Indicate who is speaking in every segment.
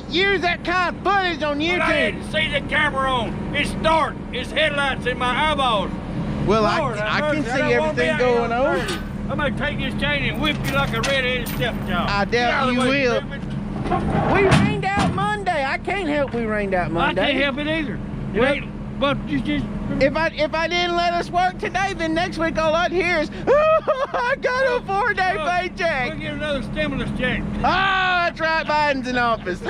Speaker 1: use that kind of footage on YouTube.
Speaker 2: But I didn't see the camera on. It's dark. It's headlights in my eyeballs.
Speaker 1: Well,
Speaker 2: Lord,
Speaker 1: I can see
Speaker 2: don't wanna be
Speaker 1: everything
Speaker 2: out
Speaker 1: going
Speaker 2: here
Speaker 1: on.
Speaker 2: 30. I'm gonna take this chain and whip you like a red-headed stepchild.
Speaker 1: I doubt you will. We rained out Monday. I can't help we rained out Monday.
Speaker 2: I can't help it either. It
Speaker 1: Well,
Speaker 2: ain't, but you just.
Speaker 1: If I didn't let us work today, then next week all I'd hear is, oh, I got a 4-day paycheck.
Speaker 2: We'll get another stimulus check.
Speaker 1: Oh, that's right, Biden's in office.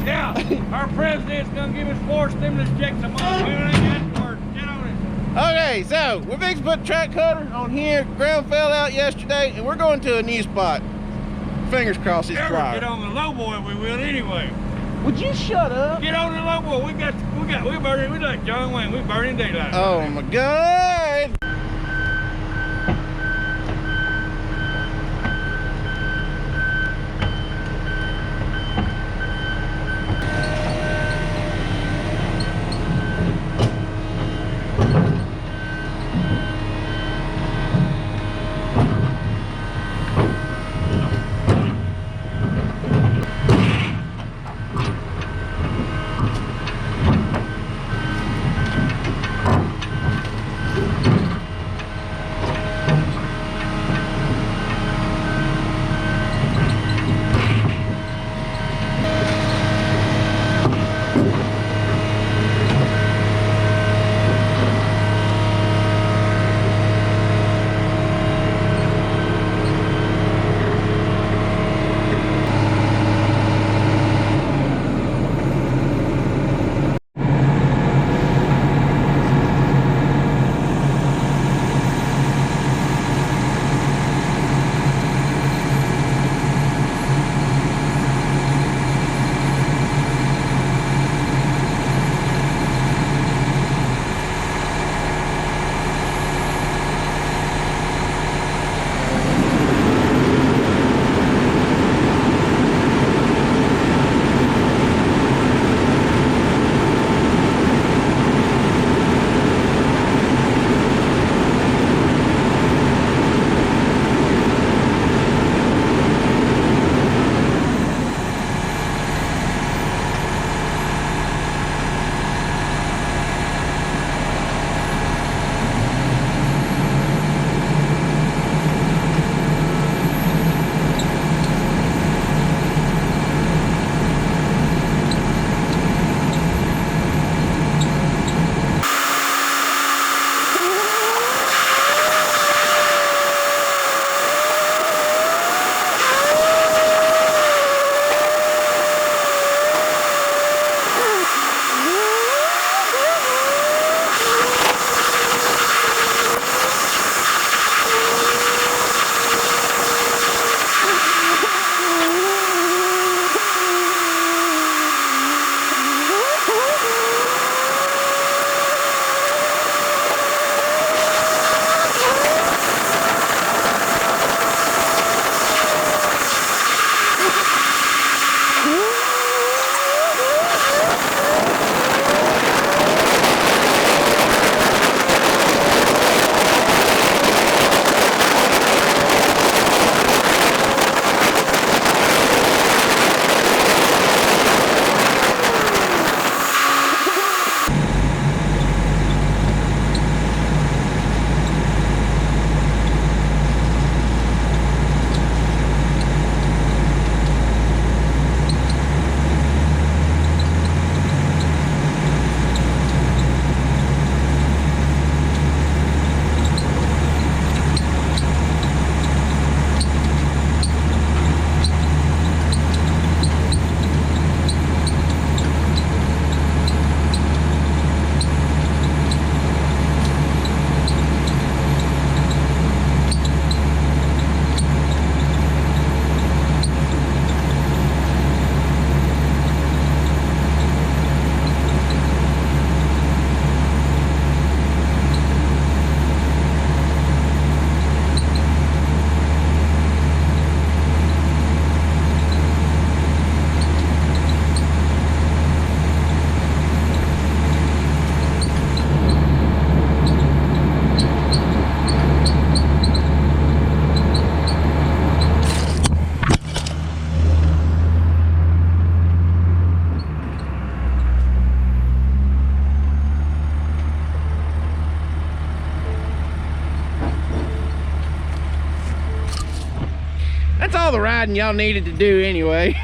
Speaker 2: Yeah, our president's gonna give us 4 stimulus checks a month. We ain't got to work. Get on it.
Speaker 1: Okay, so we're fixing to put track cutter on here. Ground fell out yesterday, and we're going to a new spot. Fingers crossed it's dry.
Speaker 2: Get on the low boy, we will anyway.
Speaker 1: Would you shut up?
Speaker 2: Get on the low boy. We burning. We like John Wayne. We burning daylight.
Speaker 1: Oh my God! that's all the riding y'all needed to do anyway.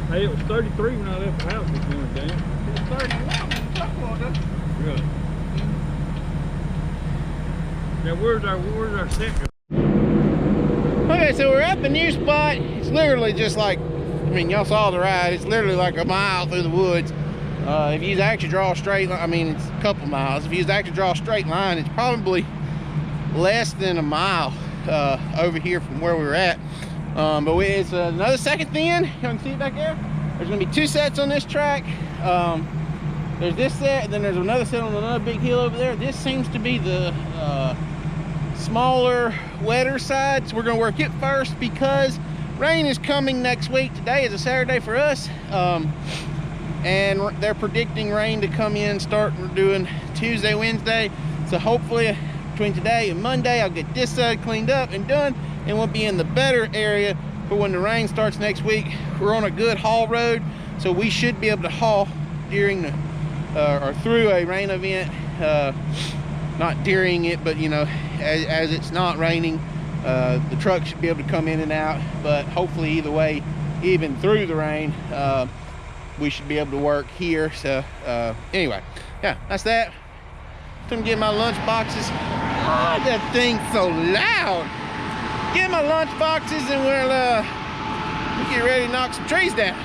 Speaker 2: Hey, it was 33 when I left the house this morning, Dan.
Speaker 1: It's 31.
Speaker 2: Really? Now, where's our second?
Speaker 1: Okay, so we're at the new spot. It's literally just like, I mean, y'all saw the ride. It's literally like a mile through the woods. If you actually draw a straight line, I mean, it's a couple miles. If you actually draw a straight line, it's probably less than a mile over here from where we were at. But it's another second thin. You can see it back there. There's gonna be two sets on this track. There's this set, and then there's another set on another big hill over there. This seems to be the smaller, wetter side. So we're gonna work it first because rain is coming next week. Today is a Saturday for us. And they're predicting rain to come in, start doing Tuesday, Wednesday. So hopefully between today and Monday, I'll get this side cleaned up and done, and we'll be in the better area for when the rain starts next week. We're on a good haul road, so we should be able to haul during the or through a rain event, not during it, but you know, as it's not raining, the truck should be able to come in and out. But hopefully either way, even through the rain, we should be able to work here. So anyway, yeah, that's that. I'm getting my lunch boxes. Oh, that thing's so loud. Get my lunch boxes and we'll get ready to knock some trees down.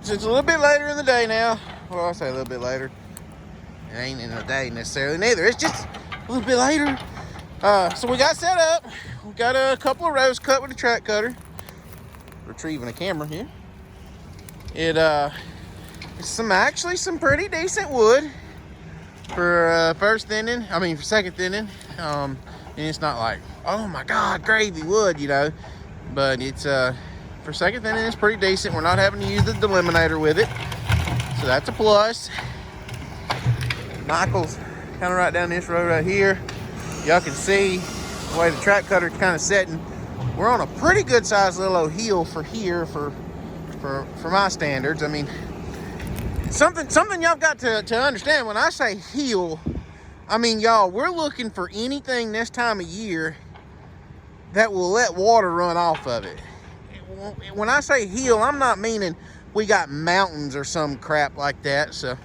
Speaker 1: So it's a little bit later in the day now. Well, I'll say a little bit later. It ain't in a day necessarily neither. It's just a little bit later. So we got set up. We got a couple of rows cut with a track cutter. Retrieving a camera here. It's actually some pretty decent wood for first thinning. I mean for second thinning. And it's not like, oh my God, gravy wood, you know. But it's for second thinning, it's pretty decent. We're not having to use the deliminator with it, so that's a plus. Michael's kind of right down this road right here. Y'all can see the way the track cutter is kind of setting. We're on a pretty good sized little old hill for here for my standards. I mean, something y'all got to understand. When I say hill, I mean, y'all, we're looking for anything this time of year that will let water run off of it. When I say hill, I'm not meaning we got mountains or some crap like that. So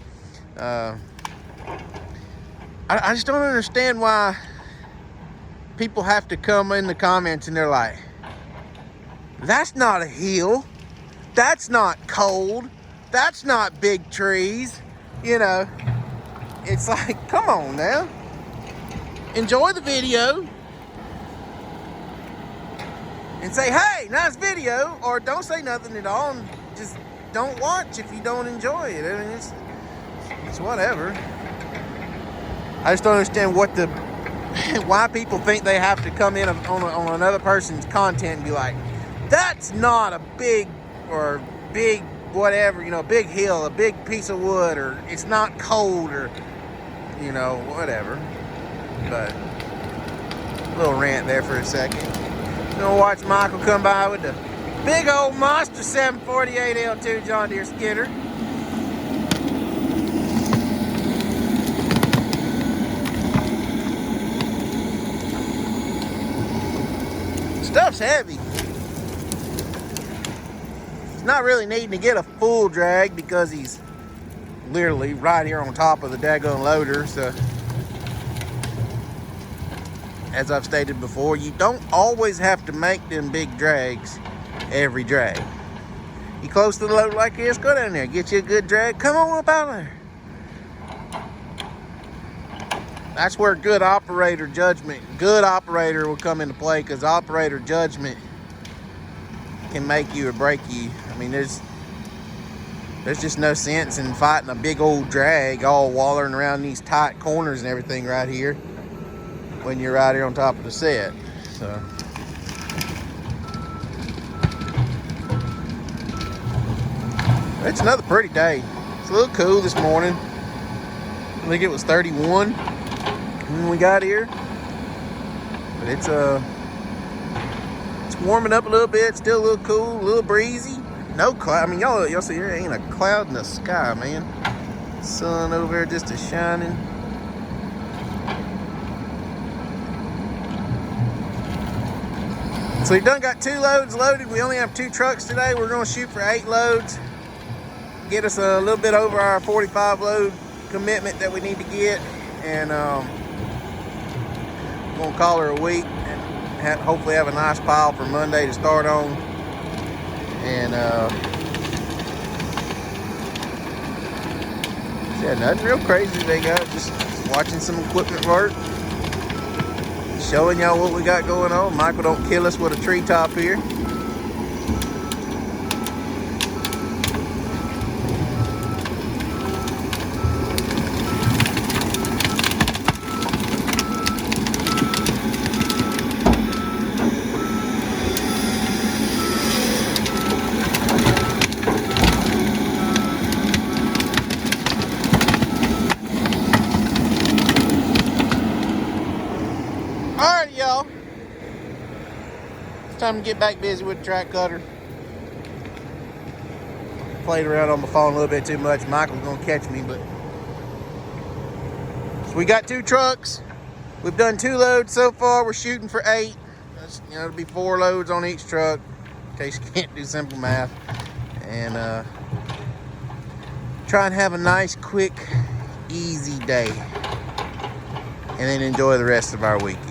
Speaker 1: I just don't understand why people have to come in the comments and they're like, that's not a hill, that's not cold, that's not big trees, you know. It's like, come on now, enjoy the video and say, hey, nice video, or don't say nothing at all and just don't watch if you don't enjoy it. I mean, it's whatever. I just don't understand why people think they have to come in on another person's content and be like, that's not a big whatever, you know, big hill, a big piece of wood, or it's not cold, or, you know, whatever. But a little rant there for a second. Gonna watch Michael come by with the big old monster 748 L2 John Deere skidder. Stuff's heavy. It's not really needing to get a full drag because he's literally right here on top of the daggone loader. So, as I've stated before, you don't always have to make them big drags every drag. You close to the load like this, go down there, get you a good drag, come on up out there. That's where good operator will come into play, because operator judgment can make you or break you. I mean, there's just no sense in fighting a big old drag all wallering around these tight corners and everything right here when you're right here on top of the set. So it's another pretty day. It's a little cool this morning. I think it was 31 when we got here, but it's warming up a little bit. Still a little cool, a little breezy. No cloud. I mean, y'all see there ain't a cloud in the sky, man. Sun over there just a shining. So we done got 2 loads loaded. We only have 2 trucks today. We're gonna shoot for 8 loads. Get us a little bit over our 45 load commitment that we need to get, and we're gonna call her a week and hopefully have a nice pile for Monday to start on. And yeah, nothing real crazy they got. Just watching some equipment work, showing y'all what we got going on. Michael don't kill us with a treetop here. Alright, y'all. It's time to get back busy with the track cutter. Played around on my phone a little bit too much. Michael's gonna catch me, but so we got 2 trucks. We've done 2 loads so far. We're shooting for 8. That's, you know, it'll be 4 loads on each truck, in case you can't do simple math. And try and have a nice, quick, easy day, and then enjoy the rest of our weekend.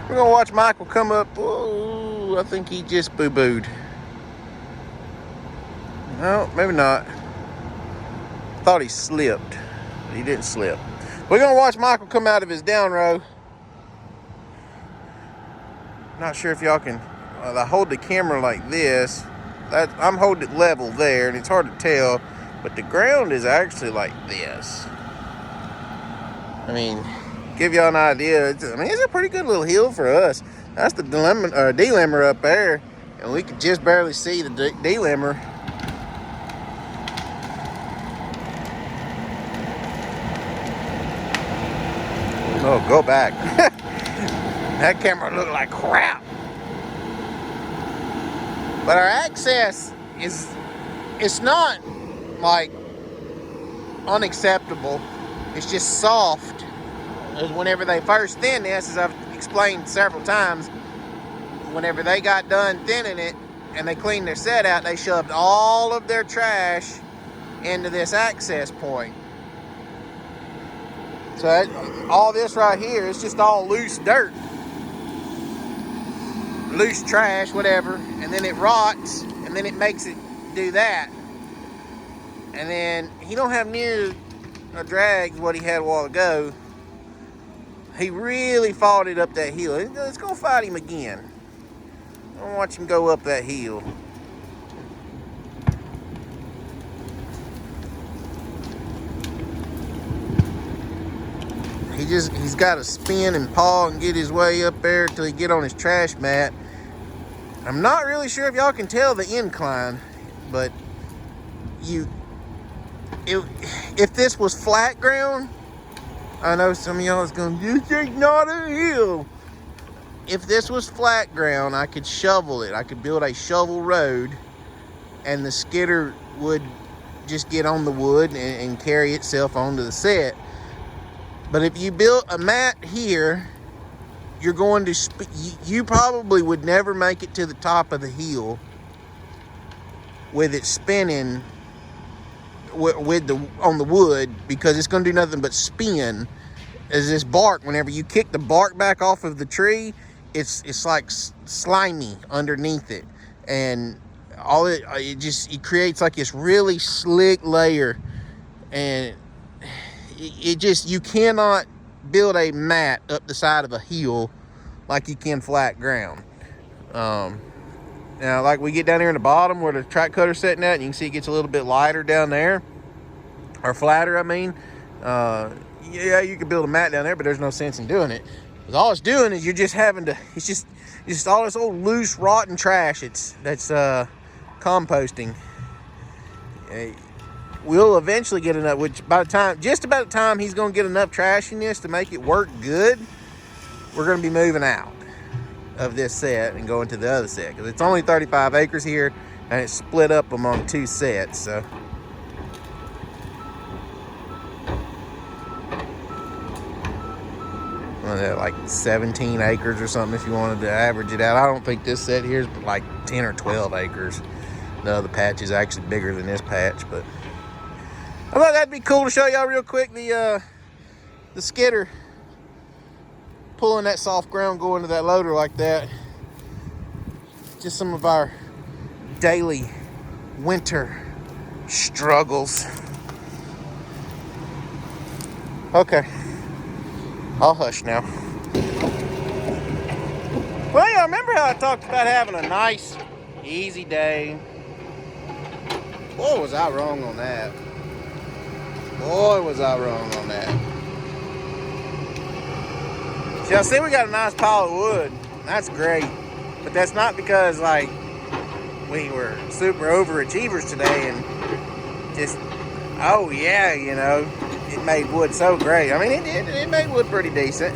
Speaker 1: We're gonna watch Michael come up. Whoa, I think he just boo-booed. No, maybe not. Thought he slipped. He didn't slip. We're gonna watch Michael come out of his down row. Not sure if y'all can. I hold the camera like this. I'm holding it level there, and it's hard to tell, but the ground is actually like this. I mean, give y'all an idea. It's a pretty good little hill for us. That's the D-limber up there, and we could just barely see the D-limber. Oh, go back. That camera looked like crap. But our access it's not like unacceptable. It's just soft. As whenever they first thin this, as I've explained several times, whenever they got done thinning it and they cleaned their set out, they shoved all of their trash into this access point. So all this right here is just all loose dirt, loose trash, whatever, and then it rots, and then it makes it do that. And then he don't have near a drag as what he had a while ago. He really fought it up that hill. It's gonna fight him again. I'm gonna watch him go up that hill. He's got to spin and paw and get his way up there till he get on his trash mat. I'm not really sure if y'all can tell the incline, but if this was flat ground, I know some of y'all is going, this is not a hill. If this was flat ground, I could shovel it. I could build a shovel road, and the skidder would just get on the wood and carry itself onto the set. But if you built a mat here, you're going to you probably would never make it to the top of the hill with it spinning on the wood, because it's going to do nothing but spin. As this bark, whenever you kick the bark back off of the tree, it's like slimy underneath it, and it creates like this really slick layer, and you cannot build a mat up the side of a hill like you can flat ground. Now, like we get down here in the bottom where the track cutter's sitting at, and you can see it gets a little bit lighter down there, or flatter, I mean. Yeah, you could build a mat down there, but there's no sense in doing it. Because all it's doing is you're just having to, it's just all this old loose, rotten trash that's composting. We'll eventually get enough, which just about the time he's going to get enough trash in this to make it work good, we're going to be moving out of this set and going to the other set, because it's only 35 acres here, and it's split up among 2 sets. So like 17 acres or something if you wanted to average it out. I don't think this set here is like 10 or 12 acres. The other patch is actually bigger than this patch, but I thought that'd be cool to show y'all real quick, the skidder pulling that soft ground, going to that loader like that. Just some of our daily winter struggles. Okay, I'll hush now. Well, yeah, remember how I talked about having a nice, easy day? Boy, was I wrong on that. Boy, was I wrong on that. See, I see we got a nice pile of wood. That's great. But that's not because, like, we were super overachievers today and just, oh, yeah, you know, it made wood so great. I mean, it did. It made wood pretty decent.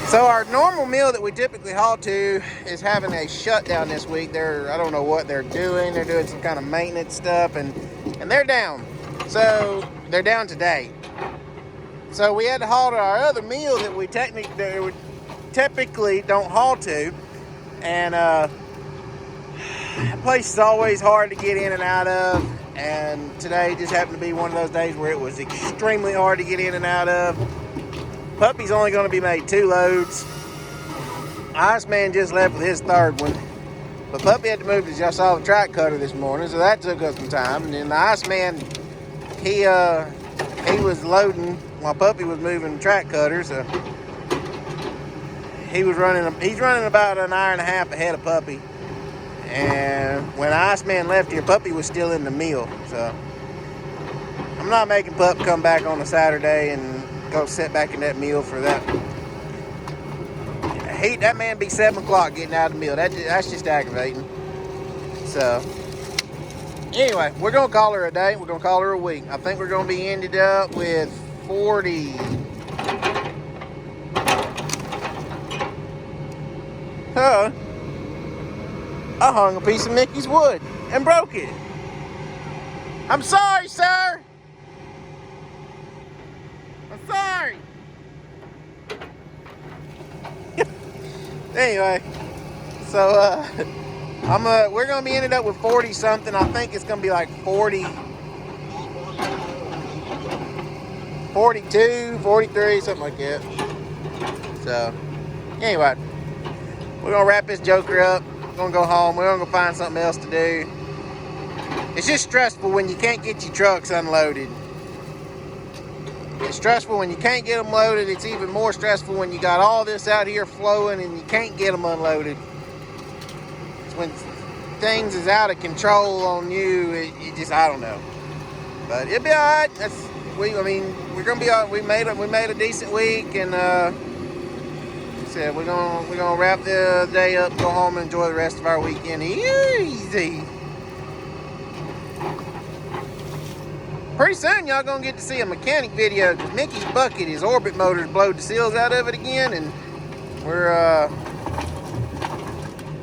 Speaker 1: So our normal mill that we typically haul to is having a shutdown this week. I don't know what they're doing. They're doing some kind of maintenance stuff, and they're down. So they're down today. So we had to haul to our other mill that we typically don't haul to, and that place is always hard to get in and out of. And today just happened to be one of those days where it was extremely hard to get in and out of. Puppy's only going to be made 2 loads. Iceman just left with his third one. But Puppy had to move, as y'all saw, the track cutter this morning, so that took us some time. And then the Iceman, he was loading while Puppy was moving the track cutter, so he's running about an hour and a half ahead of Puppy. And when Iceman left here, Puppy was still in the mill, so I'm not making Pup come back on a Saturday and go sit back in that mill for that. That man be 7 o'clock getting out of the mill. That's just aggravating. So anyway, we're gonna call her a day. We're gonna call her a week. I think we're gonna be ended up with 40. I hung a piece of Mickey's wood and broke it. I'm sorry, sir. I'm sorry. Anyway, so we're gonna be ended up with 40 something. I think it's gonna be like 40, 42, 43, something like that. So anyway, we're gonna wrap this joker up. We're gonna go home. We're gonna go find something else to do. It's just stressful when you can't get your trucks unloaded. It's stressful when you can't get them loaded. It's even more stressful when you got all this out here flowing and you can't get them unloaded. It's when things is out of control on you. You just, I don't know. But it'll be all right. We're gonna be all right. We made a decent week, and said we're gonna wrap the day up, go home, and enjoy the rest of our weekend easy. Pretty soon, y'all gonna get to see a mechanic video, because Mickey's bucket, his orbit motors blowed the seals out of it again, and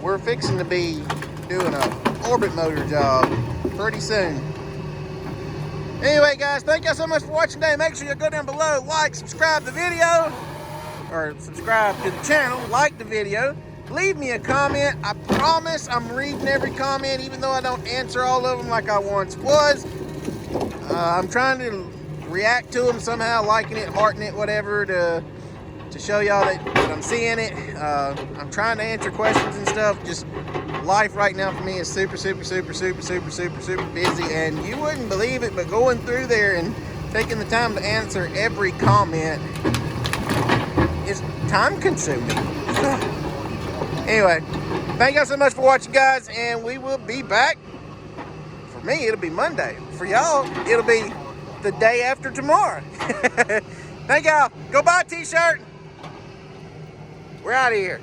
Speaker 1: we're fixing to be doing a orbit motor job pretty soon. Anyway, guys, thank y'all so much for watching today. Make sure you go down below, like, subscribe to the video, or subscribe to the channel, like the video, leave me a comment. I promise I'm reading every comment, even though I don't answer all of them like I once was. I'm trying to react to them somehow, liking it, hearting it, whatever, to show y'all that I'm seeing it. I'm trying to answer questions and stuff. Just life right now for me is super busy, and you wouldn't believe it, but going through there and taking the time to answer every comment is time consuming. Anyway, thank y'all so much for watching, guys, and we will be back. For me, it'll be Monday. For y'all, it'll be the day after tomorrow. Thank y'all. Go buy a t-shirt. We're out of here.